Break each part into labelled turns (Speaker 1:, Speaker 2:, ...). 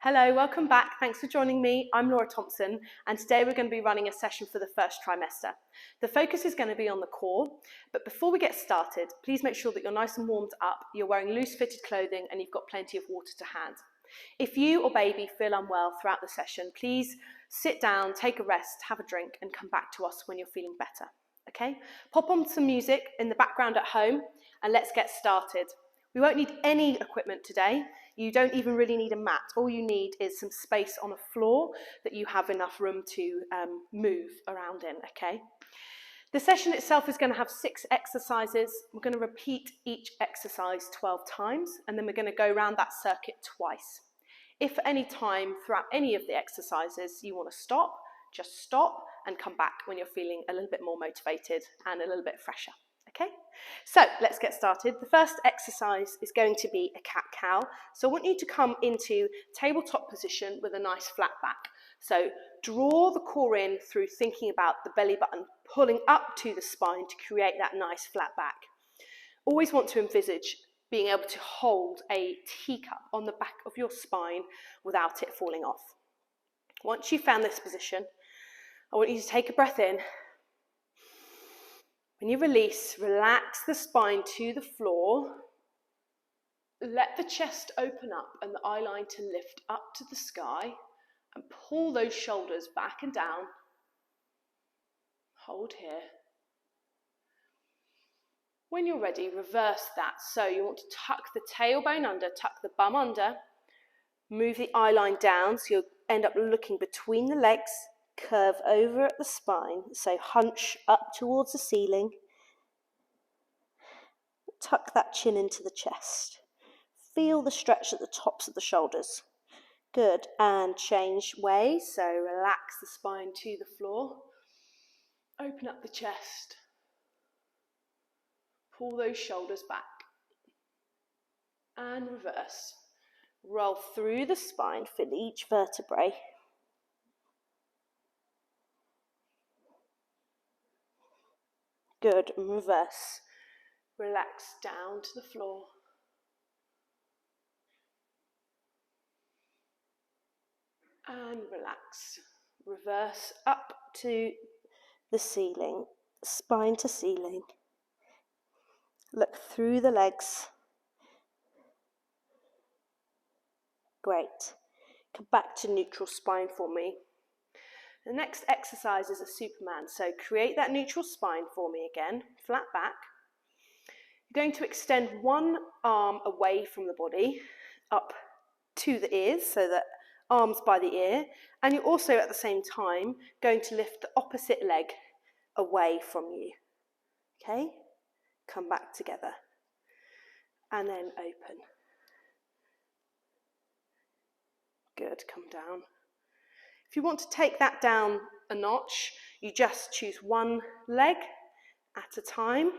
Speaker 1: Hello, welcome back. Thanks for joining me. I'm Laura Thompson, and today we're going to be running a session for the first trimester. The focus is going to be on the core, but before we get started, please make sure that you're nice and warmed up, you're wearing loose fitted clothing, and you've got plenty of water to hand. If you or baby feel unwell throughout the session, please sit down, take a rest, have a drink, and come back to us when you're feeling better. Okay? Pop on some music in the background at home, and let's get started. We won't need any equipment today. You don't even really need a mat. All you need is some space on a floor that you have enough room to move around in, okay? The session itself is going to have 6 exercises. We're going to repeat each exercise 12 times, and then we're going to go around that circuit twice. If at any time throughout any of the exercises you want to stop, just stop and come back when you're feeling a little bit more motivated and a little bit fresher. Okay, so let's get started. The first exercise is going to be a cat-cow. So I want you to come into tabletop position with a nice flat back. So draw the core in through thinking about the belly button pulling up to the spine to create that nice flat back. Always want to envisage being able to hold a teacup on the back of your spine without it falling off. Once you've found this position, I want you to take a breath in. When you release, relax the spine to the floor. Let the chest open up and the eye line to lift up to the sky and pull those shoulders back and down. Hold here. When you're ready, reverse that. So you want to tuck the tailbone under, tuck the bum under, move the eye line down so you'll end up looking between the legs. Curve over at the spine, so hunch up towards the ceiling. Tuck that chin into the chest. Feel the stretch at the tops of the shoulders. Good, and change way, so relax the spine to the floor. Open up the chest. Pull those shoulders back. And reverse. Roll through the spine, feel each vertebrae. Good, and reverse. Relax down to the floor. And relax. Reverse up to the ceiling, spine to ceiling. Look through the legs. Great. Come back to neutral spine for me. The next exercise is a Superman, so create that neutral spine for me again, flat back. You're going to extend one arm away from the body, up to the ears, so that arms by the ear, and you're also at the same time going to lift the opposite leg away from you. Okay? Come back together. And then open. Good, come down. If you want to take that down a notch, you just choose one leg at a time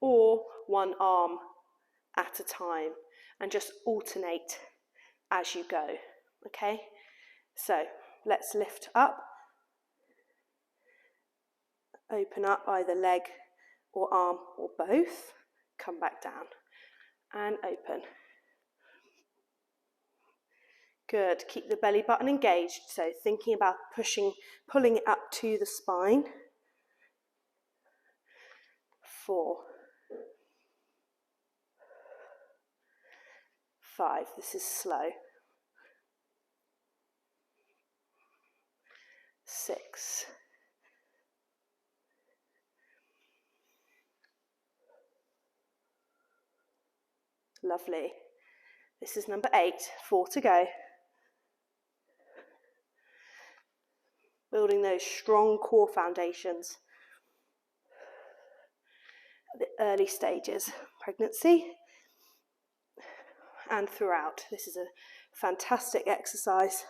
Speaker 1: or one arm at a time and just alternate as you go, okay? So let's lift up, open up either leg or arm or both, come back down and open. Good, keep the belly button engaged, so thinking about pulling it up to the spine. 4, 5, this is slow. 6, 'Lovely. This is number 8, 4 to go. Building those strong core foundations at the early stages, pregnancy and throughout. This is a fantastic exercise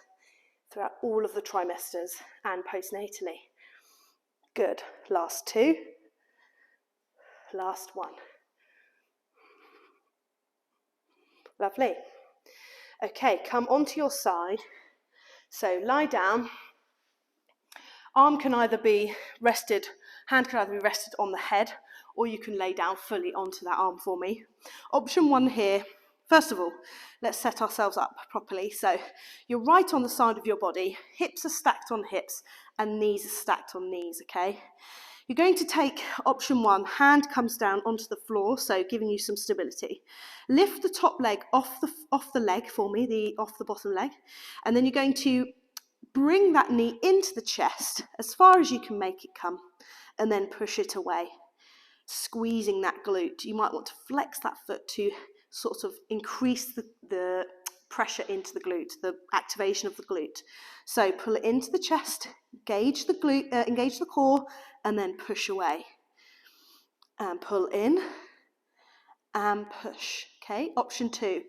Speaker 1: throughout all of the trimesters and postnatally. Good. Last 2. Last 1. Lovely. Okay, come onto your side. So lie down. Arm can either be rested, hand can either be rested on the head, or you can lay down fully onto that arm for me. Option 1 here First of all, let's set ourselves up properly. So you're right on the side of your body, hips are stacked on hips, and knees are stacked on knees, okay? You're going to take option 1, hand comes down onto the floor, so giving you some stability. Lift the top leg off the leg for me, off the bottom leg, and then you're going to bring that knee into the chest as far as you can make it come, and then push it away, squeezing that glute. You might want to flex that foot to sort of increase the pressure into the glute, the activation of the glute. So pull it into the chest, engage the glute, engage the core, and then push away. And pull in and push. Okay, option 2.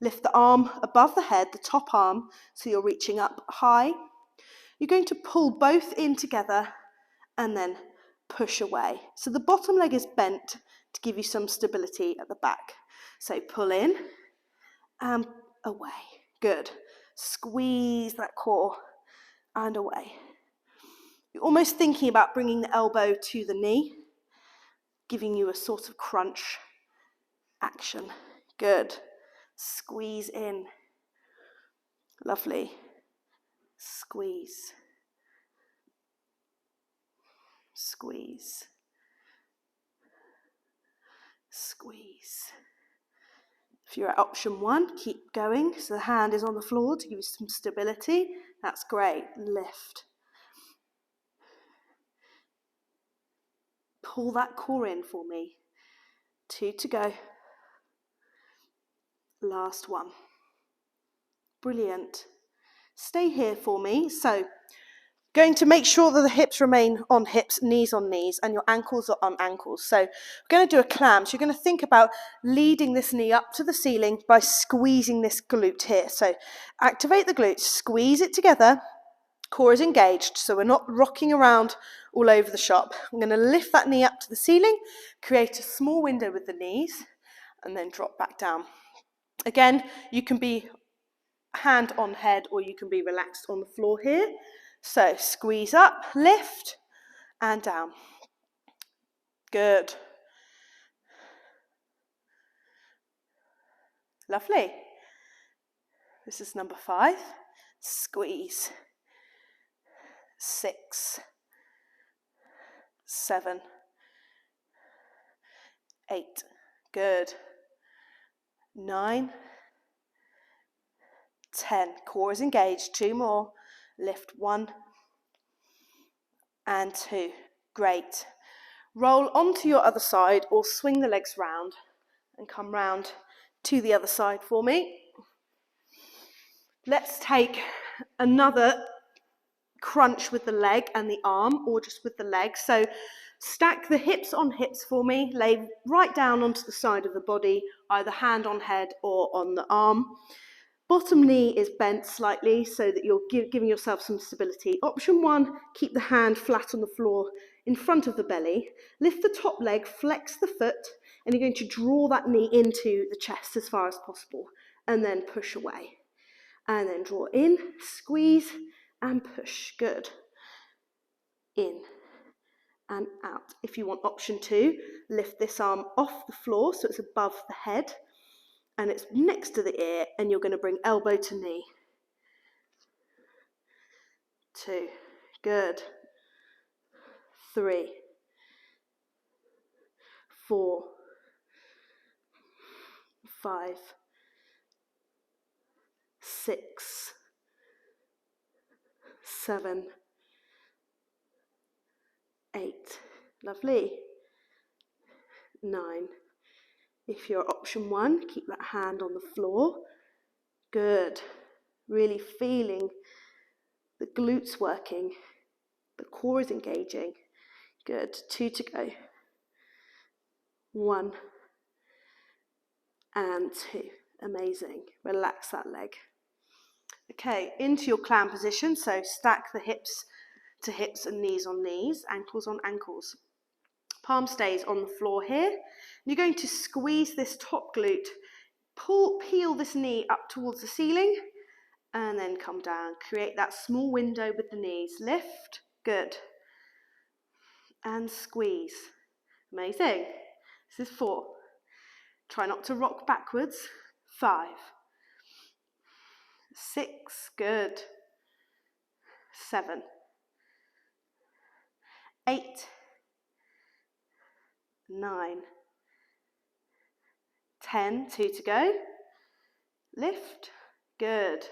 Speaker 1: Lift the arm above the head, the top arm, so you're reaching up high. You're going to pull both in together and then push away. So the bottom leg is bent to give you some stability at the back. So pull in and away. Good. Squeeze that core and away. You're almost thinking about bringing the elbow to the knee, giving you a sort of crunch action. Good. Squeeze in. Lovely. Squeeze. Squeeze. Squeeze. If you're at option 1, keep going. So the hand is on the floor to give you some stability. That's great. Lift. Pull that core in for me. 2 to go. Last one. Brilliant. Stay here for me. So, going to make sure that the hips remain on hips, knees on knees, and your ankles are on ankles. So we're going to do a clam. So you're going to think about leading this knee up to the ceiling by squeezing this glute here. So activate the glute, squeeze it together, core is engaged, so we're not rocking around all over the shop. I'm going to lift that knee up to the ceiling, create a small window with the knees, and then drop back down. Again, you can be hand on head or you can be relaxed on the floor here. So squeeze up, lift, and down. Good. Lovely. This is number 5. Squeeze. 6, 7, 8. Good. 9, 10. Core is engaged. 2 more. Lift 1 and 2. Great. Roll onto your other side or swing the legs round and come round to the other side for me. Let's take another crunch with the leg and the arm, or just with the leg. So stack the hips on hips for me. Lay right down onto the side of the body, either hand on head or on the arm. Bottom knee is bent slightly so that you're giving yourself some stability. Option 1, keep the hand flat on the floor in front of the belly. Lift the top leg, flex the foot, and you're going to draw that knee into the chest as far as possible, and then push away. And then draw in, squeeze, and push. Good. In and out. If you want option 2, lift this arm off the floor so it's above the head, and it's next to the ear, and you're going to bring elbow to knee. 2. Good. 3. 4. 5. 6. 7. 8. Lovely. 9. If you're option 1, keep that hand on the floor. Good. Really feeling the glutes working. The core is engaging. Good. 2 to go. 1 and 2. Amazing. Relax that leg. Okay, into your clam position. So stack the hips to hips and knees on knees, ankles on ankles. Palm stays on the floor here. You're going to squeeze this top glute, peel this knee up towards the ceiling, and then come down. Create that small window with the knees. Lift. Good. And squeeze. Amazing. This is 4. Try not to rock backwards. 5, 6, good. 7, 8, 9, 10, 2 to go. Lift, good.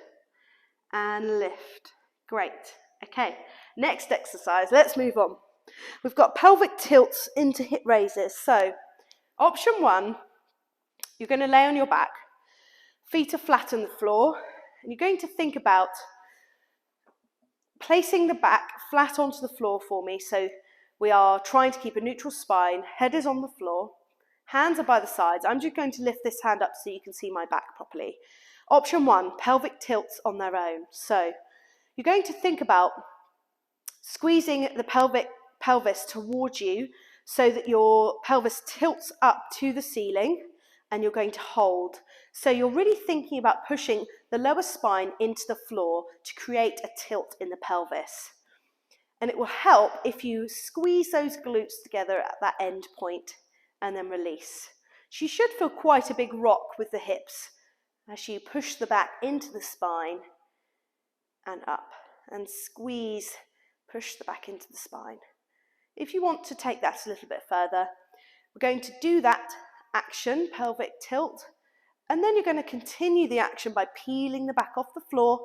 Speaker 1: And lift, great. Okay, next exercise, let's move on. We've got pelvic tilts into hip raises. So, option 1, you're going to lay on your back, feet are flat on the floor, and you're going to think about placing the back flat onto the floor for me. So we are trying to keep a neutral spine, head is on the floor, hands are by the sides. I'm just going to lift this hand up so you can see my back properly. Option 1, pelvic tilts on their own. So you're going to think about squeezing the pelvis towards you so that your pelvis tilts up to the ceiling, and you're going to hold. So you're really thinking about pushing the lower spine into the floor to create a tilt in the pelvis. And it will help if you squeeze those glutes together at that end point and then release. So you should feel quite a big rock with the hips as you push the back into the spine and up, and squeeze, push the back into the spine. If you want to take that a little bit further, we're going to do that action, pelvic tilt, and then you're going to continue the action by peeling the back off the floor,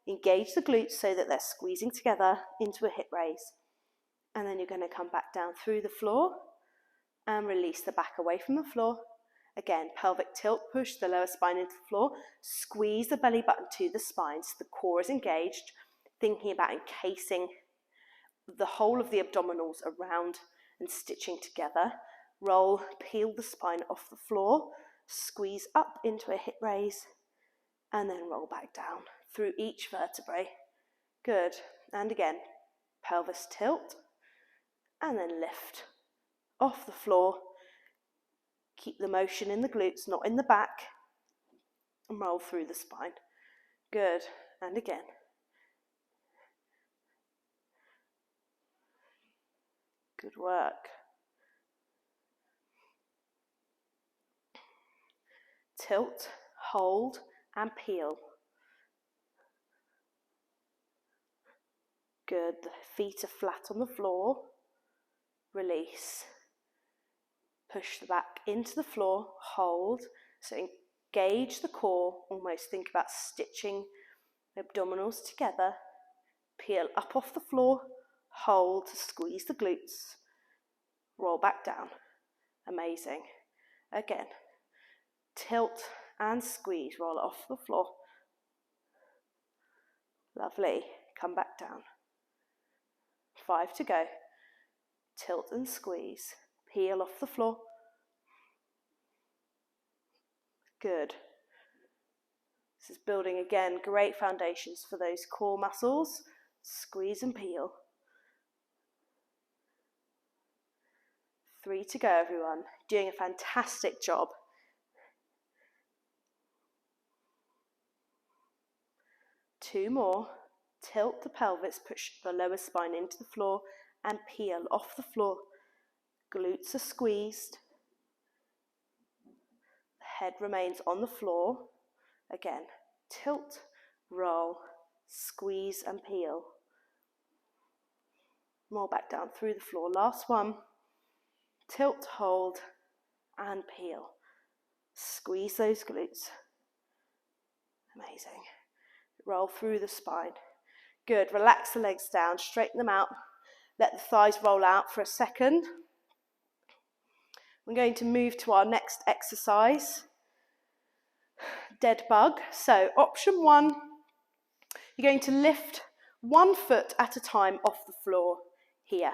Speaker 1: engage the glutes so that they're squeezing together into a hip raise. And then you're going to come back down through the floor and release the back away from the floor. Again, pelvic tilt, push the lower spine into the floor, squeeze the belly button to the spine so the core is engaged, thinking about encasing the whole of the abdominals around and stitching together. Roll, peel the spine off the floor, squeeze up into a hip raise, and then roll back down through each vertebrae. Good. And again, pelvis tilt, and then lift off the floor. Keep the motion in the glutes, not in the back, and roll through the spine. Good. And again. Good work. Tilt, hold, and peel. Good. The feet are flat on the floor. Release. Push the back into the floor. Hold. So engage the core. Almost think about stitching the abdominals together. Peel up off the floor. Hold to squeeze the glutes. Roll back down. Amazing. Again. Tilt and squeeze. Roll it off the floor. Lovely. Come back down. 5 to go. Tilt and squeeze. Peel off the floor. Good. This is building again great foundations for those core muscles. Squeeze and peel. 3 to go, everyone. Doing a fantastic job. Two more. Tilt the pelvis, push the lower spine into the floor and peel off the floor. Glutes are squeezed. The head remains on the floor. Again, tilt, roll, squeeze and peel. More back down through the floor. Last one. Tilt, hold and peel. Squeeze those glutes. Amazing. Roll through the spine. Good. Relax the legs down, straighten them out. Let the thighs roll out for a second. We're going to move to our next exercise, Deadbug. So option 1, you're going to lift 1 foot at a time off the floor here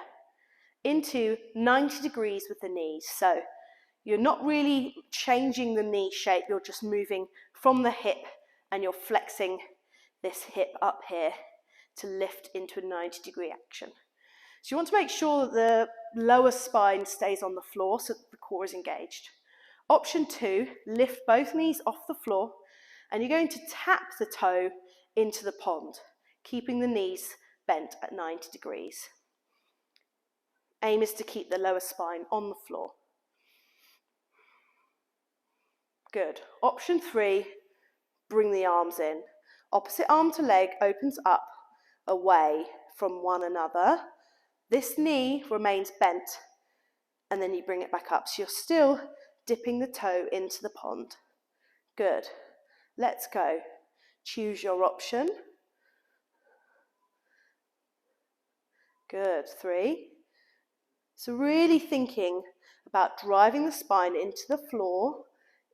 Speaker 1: into 90 degrees with the knees. So you're not really changing the knee shape, you're just moving from the hip and you're flexing this hip up here to lift into a 90-degree action. So you want to make sure that the lower spine stays on the floor so that the core is engaged. Option 2, lift both knees off the floor and you're going to tap the toe into the pond, keeping the knees bent at 90 degrees. Aim is to keep the lower spine on the floor. Good. Option 3, bring the arms in. Opposite arm to leg opens up away from one another. This knee remains bent, and then you bring it back up. So you're still dipping the toe into the pond. Good. Let's go. Choose your option. Good. 3. So really thinking about driving the spine into the floor.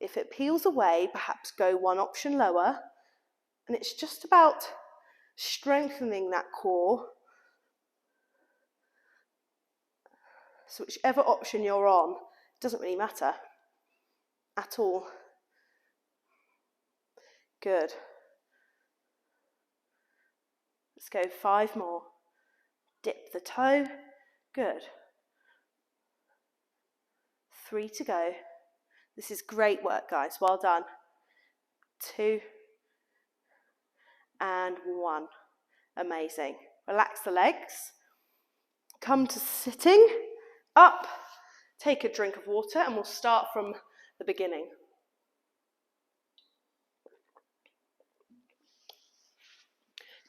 Speaker 1: If it peels away, perhaps go one option lower. And it's just about strengthening that core. So whichever option you're on, doesn't really matter at all. Good. Let's go 5 more. Dip the toe. Good. 3 to go. This is great work, guys. Well done. 2 and 1. Amazing. Relax the legs. Come to sitting. Up. Take a drink of water, and we'll start from the beginning.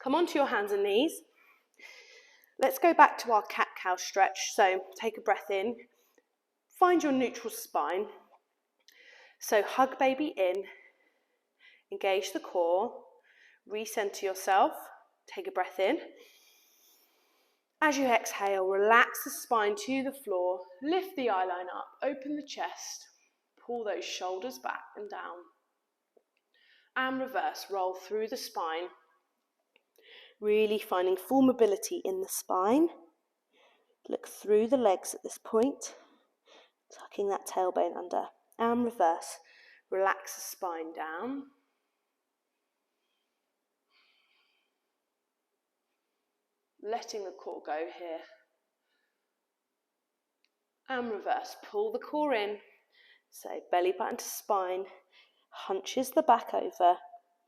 Speaker 1: Come onto your hands and knees. Let's go back to our cat-cow stretch. So take a breath in. Find your neutral spine. So hug baby in. Engage the core. Recenter yourself. Take a breath in. As you exhale, relax the spine to the floor. Lift the eye line up. Open the chest. Pull those shoulders back and down. And reverse. Roll through the spine. Really finding full mobility in the spine. Look through the legs at this point. Tucking that tailbone under. And reverse. Relax the spine down. Letting the core go here. And reverse. Pull the core in. So belly button to spine. Hunches the back over.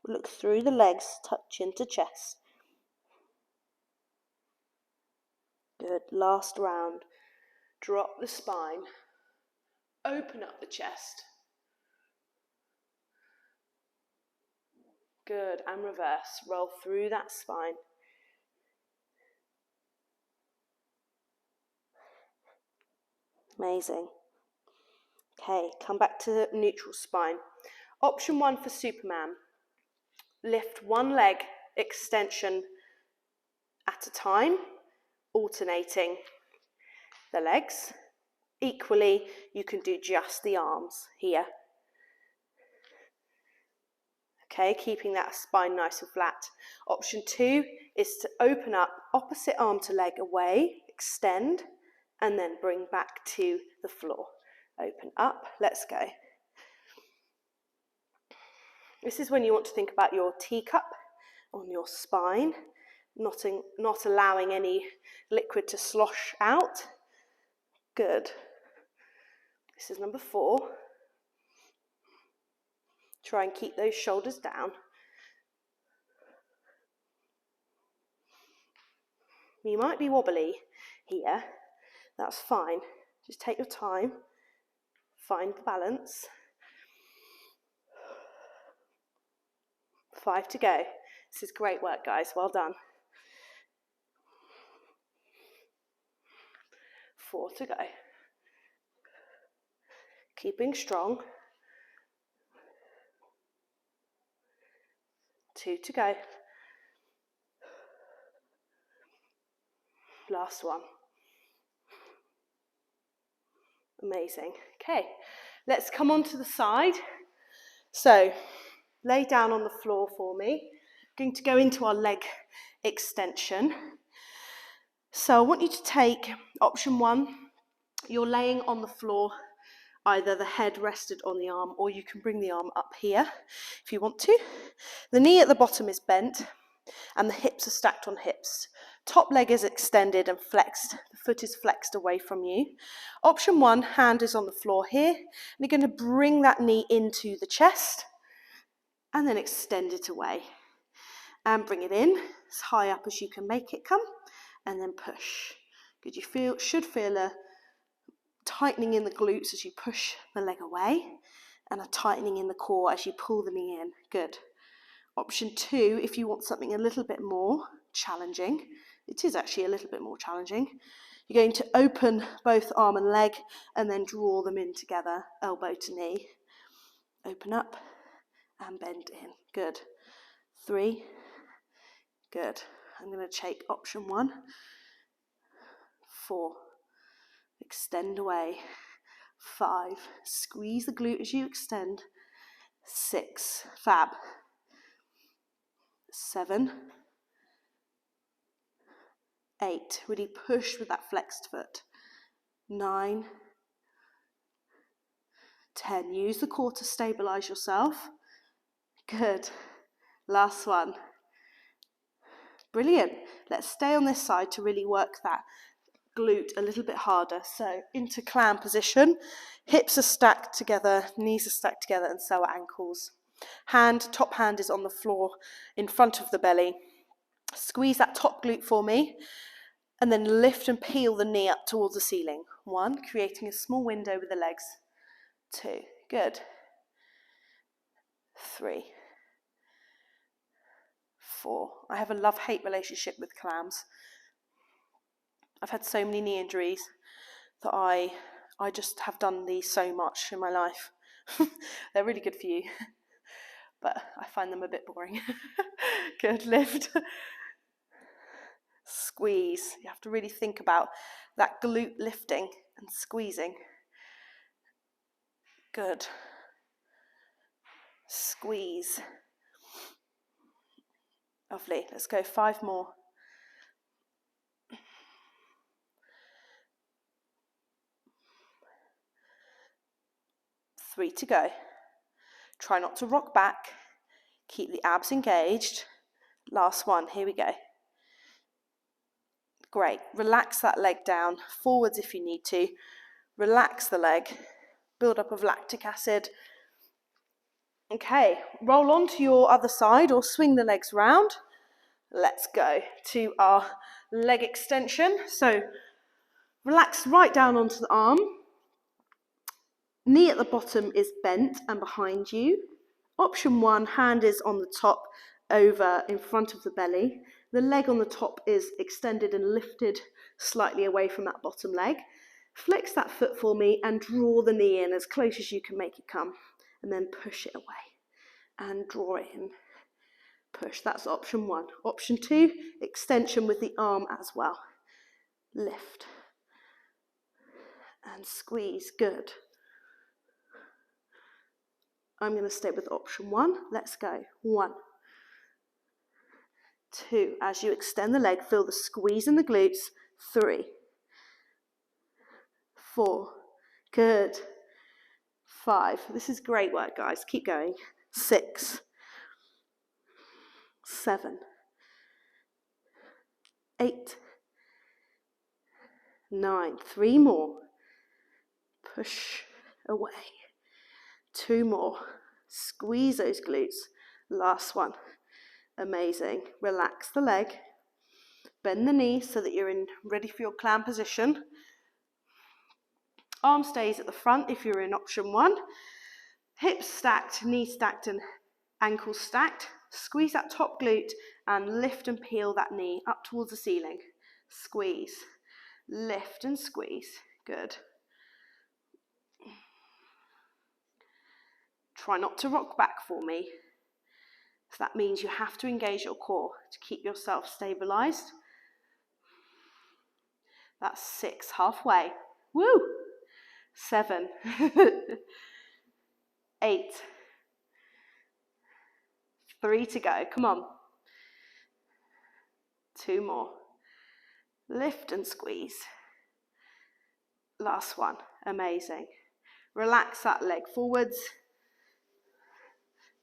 Speaker 1: Look through the legs. Touch into chest. Good. Last round. Drop the spine. Open up the chest. Good. And reverse. Roll through that spine. Amazing. Okay, come back to neutral spine. Option 1 for Superman. Lift one leg extension at a time, alternating the legs. Equally, you can do just the arms here. Okay, keeping that spine nice and flat. Option 2 is to open up opposite arm to leg away, extend, and then bring back to the floor. Open up, let's go. This is when you want to think about your teacup on your spine, not allowing any liquid to slosh out. Good. This is number 4. Try and keep those shoulders down. You might be wobbly here. That's fine. Just take your time. Find the balance. 5 to go. This is great work, guys. Well done. 4 to go. Keeping strong. 2 to go. Last one. Amazing. Okay, let's come onto the side. So, lay down on the floor for me. I'm going to go into our leg extension. So I want you to take option 1. You're laying on the floor, either the head rested on the arm, or you can bring the arm up here if you want to. The knee at the bottom is bent, and the hips are stacked on hips. Top leg is extended and flexed. The foot is flexed away from you. Option 1, hand is on the floor here. And you're going to bring that knee into the chest and then extend it away. And bring it in as high up as you can make it come. And then push. Good. You should feel a tightening in the glutes as you push the leg away. and a tightening in the core as you pull the knee in. Good. Option 2, if you want something a little bit more challenging, it is actually a little bit more challenging, you're going to open both arm and leg and then draw them in together, elbow to knee. Open up and bend in. Good. 3. Good. I'm going to take option 1. 4. Extend away. 5. Squeeze the glute as you extend. 6. Fab. 7. 8. Really push with that flexed foot. 9. 10. Use the core to stabilize yourself. Good. Last one. Brilliant. Let's stay on this side to really work that glute a little bit harder. So into clam position, hips are stacked together, knees are stacked together, and so are ankles. Top hand is on the floor in front of the belly. Squeeze that top glute for me, and then lift and peel the knee up towards the ceiling. 1, creating a small window with the legs. 2, good. 3, 4. I have a love-hate relationship with clams. I've had so many knee injuries that I just have done these so much in my life. They're really good for you, but I find them a bit boring. Good, lift. Squeeze. You have to really think about that glute lifting and squeezing. Good. Squeeze. Lovely. Let's go 5 more. 3 to go. Try not to rock back. Keep the abs engaged. Last one. Here we go. Great. Relax that leg down. Forwards if you need to. Relax the leg. Build up of lactic acid. Okay. Roll on to your other side or swing the legs round. Let's go to our leg extension. So relax right down onto the arm. Knee at the bottom is bent and behind you. Option 1, hand is on the top over in front of the belly. The leg on the top is extended and lifted slightly away from that bottom leg. Flex that foot for me and draw the knee in as close as you can make it come. And then push it away and draw it in. Push, that's option 1. Option 2, extension with the arm as well. Lift and squeeze, good. I'm going to stay with option 1. Let's go. 1, 2. As you extend the leg, feel the squeeze in the glutes. 3, 4. Good. 5. This is great work, guys. Keep going. 6, 7, 8, 9. 3 more. Push away. 2 more. Squeeze those glutes. Last one. Amazing. Relax the leg. Bend the knee so that you're ready for your clam position. Arm stays at the front if you're in option 1. Hips stacked, knees stacked and ankles stacked. Squeeze that top glute and lift and peel that knee up towards the ceiling. Squeeze. Lift and squeeze. Good. Try not to rock back for me. So that means you have to engage your core to keep yourself stabilized. That's 6, halfway. Woo! 7, 8, 3 to go. Come on. 2 more. Lift and squeeze. Last one. Amazing. Relax that leg forwards.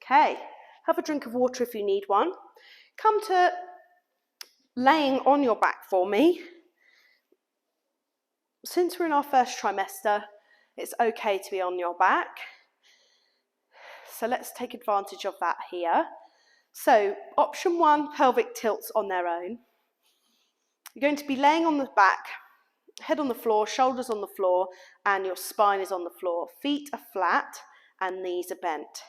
Speaker 1: Okay. Have a drink of water if you need one. Come to laying on your back for me. Since we're in our first trimester, it's okay to be on your back. So let's take advantage of that here. So option 1, pelvic tilts on their own. You're going to be laying on the back, head on the floor, shoulders on the floor, and your spine is on the floor. Feet are flat, and knees are bent.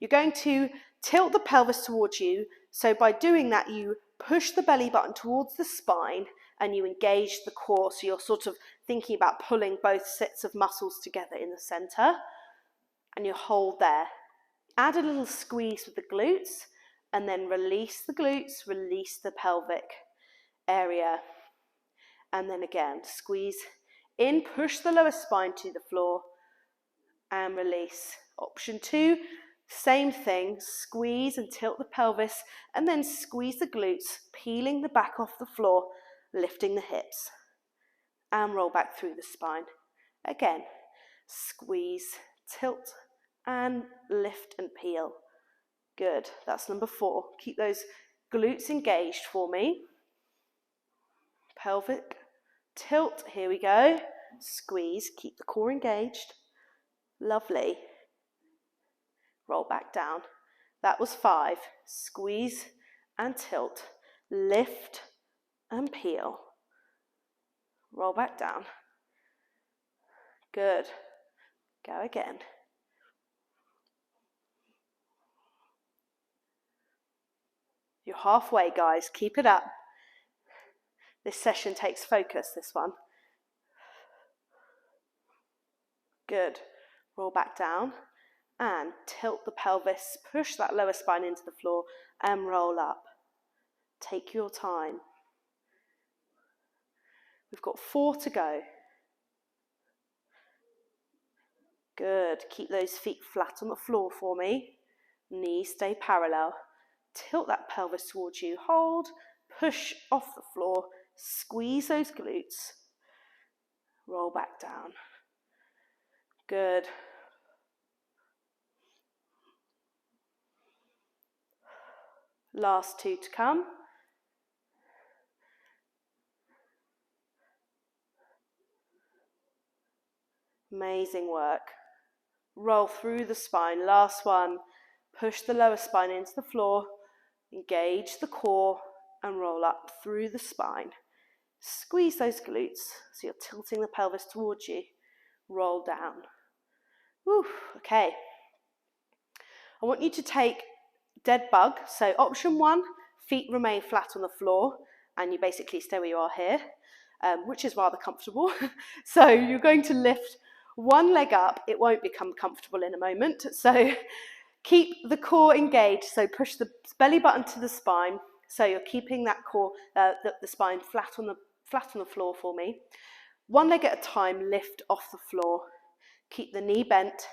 Speaker 1: You're going to tilt the pelvis towards you, so by doing that you push the belly button towards the spine and you engage the core, so you're sort of thinking about pulling both sets of muscles together in the center, and you hold there. Add a little squeeze with the glutes and then release the glutes, release the pelvic area, and then again squeeze in, push the lower spine to the floor and release. Option 2, same thing, squeeze and tilt the pelvis and then squeeze the glutes, peeling the back off the floor, lifting the hips and roll back through the spine. Again, squeeze, tilt and lift and peel. Good, that's number 4. Keep those glutes engaged for me. Pelvic, tilt, here we go. Squeeze, keep the core engaged. Lovely. Roll back down. That was 5. Squeeze and tilt. Lift and peel. Roll back down. Good. Go again. You're halfway, guys. Keep it up. This session takes focus, this one. Good. Roll back down and tilt the pelvis. Push that lower spine into the floor and roll up. Take your time. We've got 4 to go. Good. Keep those feet flat on the floor for me. Knees stay parallel. Tilt that pelvis towards you. Hold. Push off the floor. Squeeze those glutes. Roll back down. Good. Last 2 to come. Amazing work. Roll through the spine. Last one. Push the lower spine into the floor. Engage the core and roll up through the spine. Squeeze those glutes so you're tilting the pelvis towards you. Roll down. Whew, okay. I want you to take Deadbug. So option 1, feet remain flat on the floor and you basically stay where you are here, which is rather comfortable. So you're going to lift one leg up. It won't become comfortable in a moment. So keep the core engaged. So push the belly button to the spine. So you're keeping that core, the spine flat on the floor for me. One leg at a time, lift off the floor. Keep the knee bent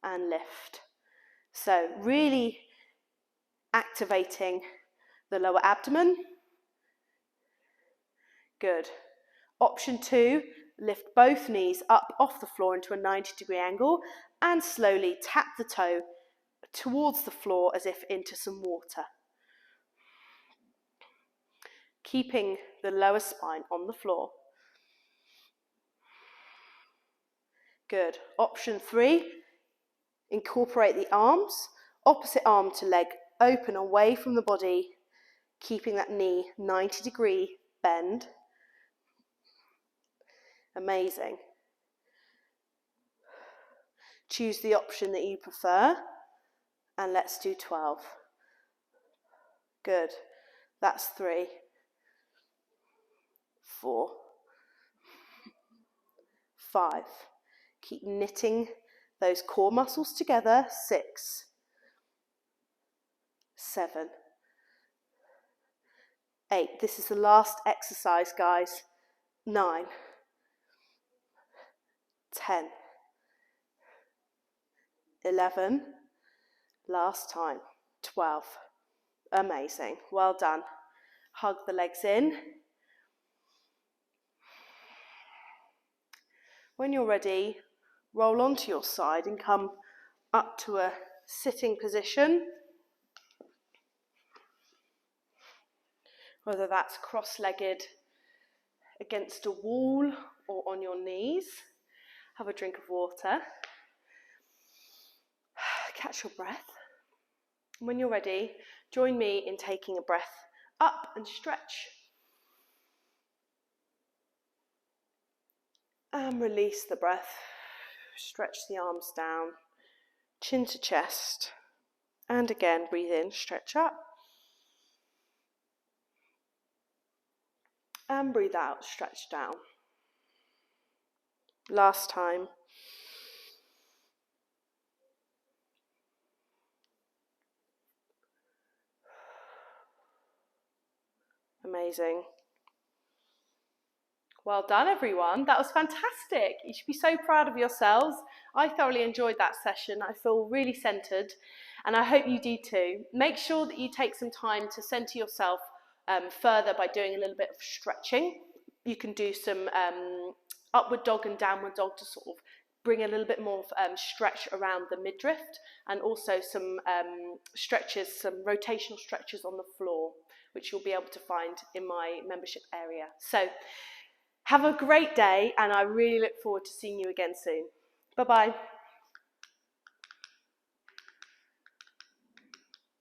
Speaker 1: and lift. So really activating the lower abdomen. Good. Option 2, lift both knees up off the floor into a 90-degree angle and slowly tap the toe towards the floor as if into some water. Keeping the lower spine on the floor. Good. Option 3, incorporate the arms, opposite arm to leg, open away from the body, keeping that knee 90-degree bend. Amazing. Choose the option that you prefer, and let's do 12. Good. That's 3, 4, 5. Keep knitting those core muscles together. 6, 7, 8. This is the last exercise, guys. 9, 10, 11. Last time. 12. Amazing. Well done. Hug the legs in. When you're ready, roll onto your side and come up to a sitting position. Whether that's cross-legged against a wall or on your knees. Have a drink of water. Catch your breath. When you're ready, join me in taking a breath up and stretch. And release the breath. Stretch the arms down. chin to chest. And again, breathe in, stretch up. And breathe out, stretch down. Last time. Amazing. Well done, everyone. That was fantastic. You should be so proud of yourselves. I thoroughly enjoyed that session. I feel really centered, and I hope you do too. Make sure that you take some time to center yourself further by doing a little bit of stretching. You can do some upward dog and downward dog to sort of bring a little bit more stretch around the midriff, and also some stretches, some rotational stretches on the floor, which you'll be able to find in my membership area. So have a great day, and I really look forward to seeing you again soon. Bye-bye.